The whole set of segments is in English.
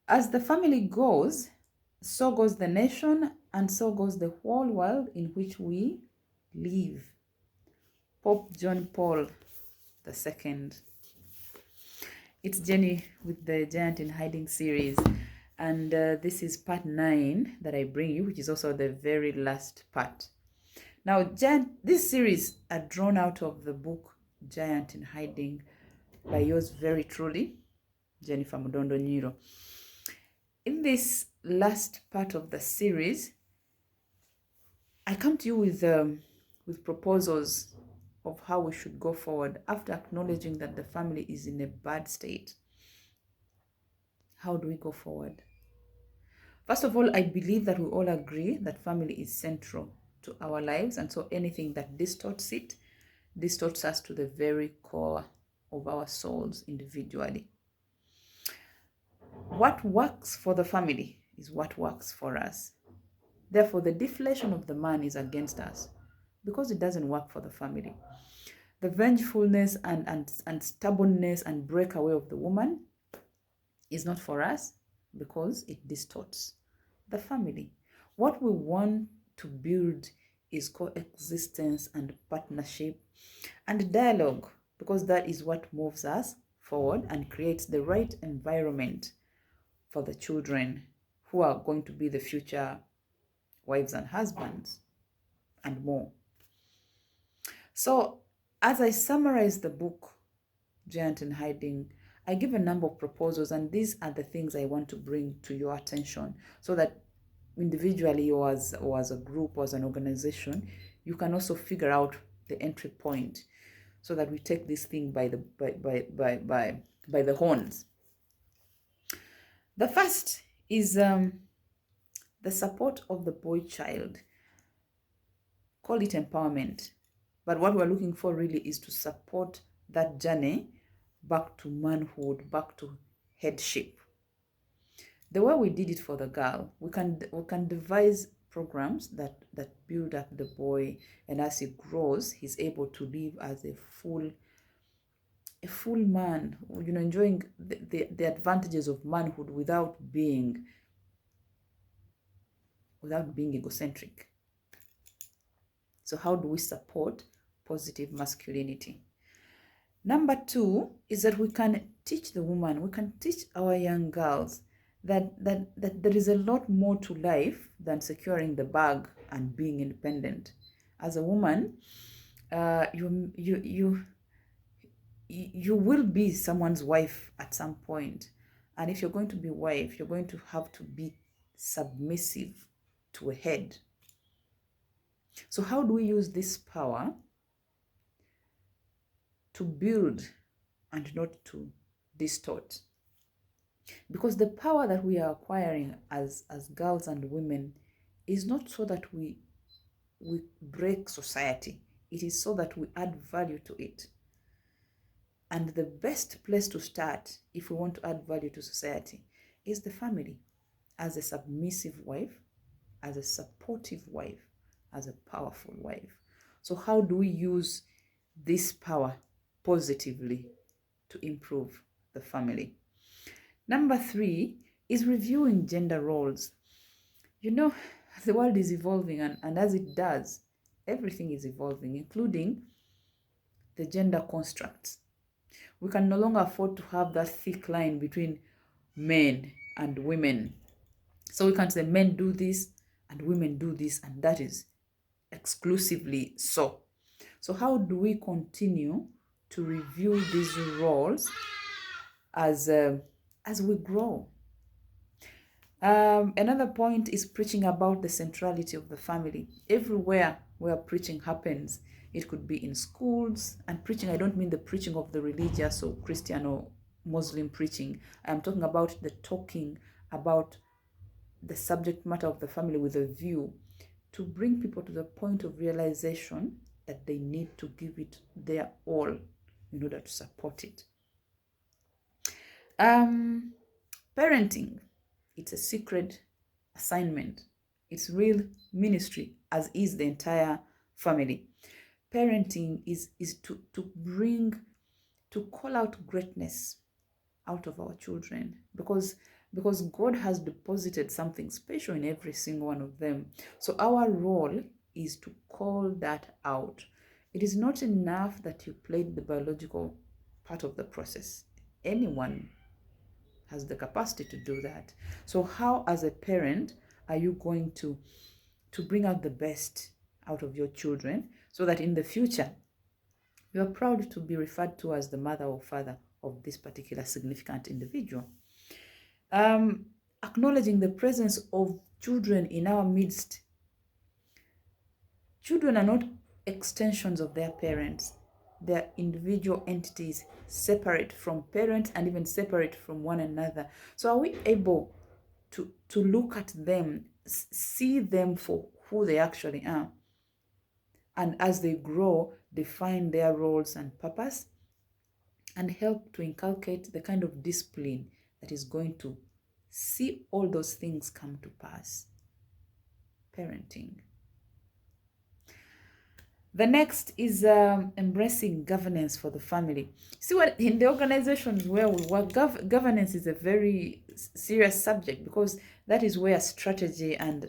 As the family goes, so goes the nation, and so goes the whole world in which we live. Pope John Paul II. It's Jenny with the Giant in Hiding series, and this is part 9 that I bring you, which is also the very last part. Now, this series are drawn out of the book Giant in Hiding by yours very truly, Jennifer Mudondo Nyiro. In this last part of the series, I come to you with proposals of how we should go forward after acknowledging that the family is in a bad state. How do we go forward? First of all, I believe that we all agree that family is central to our lives, and so anything that distorts it distorts us to the very core of our souls individually. What works for the family is what works for us. Therefore, the deflation of the man is against us because it doesn't work for the family. The vengefulness and stubbornness and breakaway of the woman is not for us because it distorts the family. What we want to build is coexistence and partnership and dialogue, because that is what moves us forward and creates the right environment for the children who are going to be the future wives and husbands and more. So, as I summarize the book, Giant in Hiding, I give a number of proposals, and these are the things I want to bring to your attention so that individually or as a group or as an organization, you can also figure out the entry point so that we take this thing by the horns. The first is the support of the boy child. Call it empowerment. But what we're looking for really is to support that journey back to manhood, back to headship. The way we did it for the girl, we can devise programs that build up the boy, and as he grows, he's able to live as a full man, enjoying the advantages of manhood without being egocentric. So how do we support positive masculinity? Number 2 is that we can teach the woman, we can teach our young girls that there is a lot more to life than securing the bag and being independent. As a woman, you will be someone's wife at some point. And if you're going to be wife, you're going to have to be submissive to a head. So how do we use this power to build and not to distort? Because the power that we are acquiring as girls and women is not so that we break society. It is so that we add value to it. And the best place to start if we want to add value to society is the family, as a submissive wife, as a supportive wife, as a powerful wife. So how do we use this power positively to improve the family? Number 3 is reviewing gender roles. The world is evolving, and as it does, everything is evolving, including the gender constructs. We can no longer afford to have that thick line between men and women. So we can't say men do this and women do this, and that is exclusively so. So how do we continue to review these roles as we grow? Another point is preaching about the centrality of the family. Everywhere where preaching happens, it could be in schools, and preaching, I don't mean the preaching of the religious or Christian or Muslim preaching. I'm talking about the talking about the subject matter of the family with a view to bring people to the point of realization that they need to give it their all in order to support it. Parenting, it's a secret assignment. It's real ministry, as is the entire family. Parenting is to call out greatness out of our children, because because God has deposited something special in every single one of them. So our role is to call that out. It is not enough that you played the biological part of the process. Anyone has the capacity to do that. So how, as a parent, are you going to bring out the best out of your children so that in the future you are proud to be referred to as the mother or father of this particular significant individual? Acknowledging the presence of children in our midst. Children are not extensions of their parents. They're individual entities, separate from parents and even separate from one another. So are we able to look at them, see them for who they actually are, and as they grow, define their roles and purpose, and help to inculcate the kind of discipline that is going to see all those things come to pass? Parenting. The next is embracing governance for the family. See, what in the organizations where we work, governance is a very serious subject, because that is where strategy and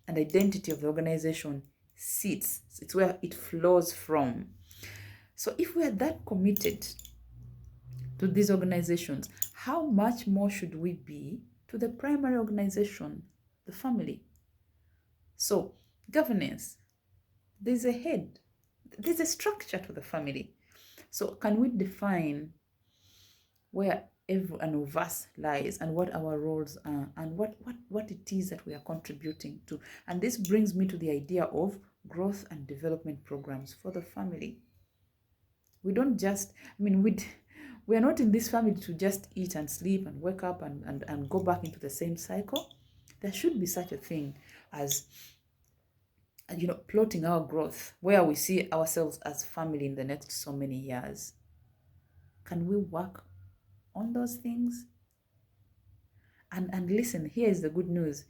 identity of the organization sits. It's where it flows from. So if we are that committed to these organizations, how much more should we be to the primary organization, the family? So governance. There's a head, there's a structure to the family. So can we define where every one of us lies and what our roles are and what it is that we are contributing to? And this brings me to the idea of growth and development programs for the family. We don't just, we are not in this family to just eat and sleep and wake up and go back into the same cycle. There should be such a thing as plotting our growth, where we see ourselves as family in the next so many years. Can we work on those things? And listen, here is the good news.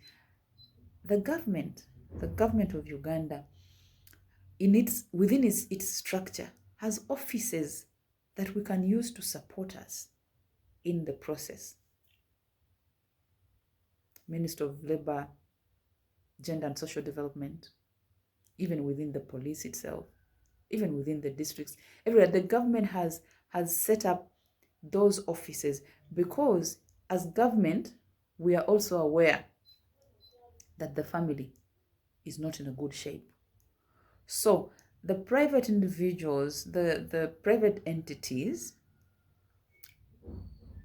The government of Uganda, within its structure, has offices that we can use to support us in the process. Minister of Labor, Gender and Social Development, even within the police itself, even within the districts, everywhere, the government has set up those offices, because as government, we are also aware that the family is not in a good shape. So the private individuals, the private entities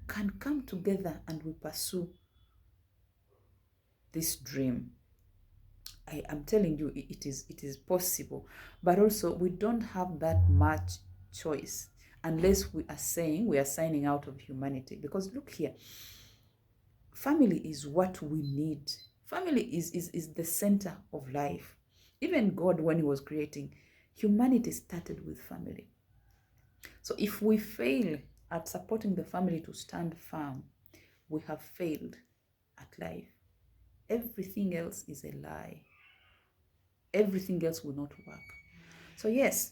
can come together and we pursue this dream. I am telling you, it is possible, but also we don't have that much choice unless we are signing out of humanity. Because look here, family is what we need. Family is the center of life. Even God, when he was creating humanity, started with family. So if we fail at supporting the family to stand firm, we have failed at life. Everything else is a lie. Everything else will not work. So yes,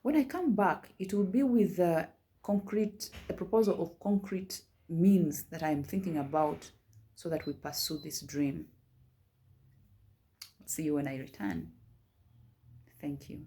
when I come back, it will be with a proposal of concrete means that I am thinking about so that we pursue this dream. See you when I return. Thank you.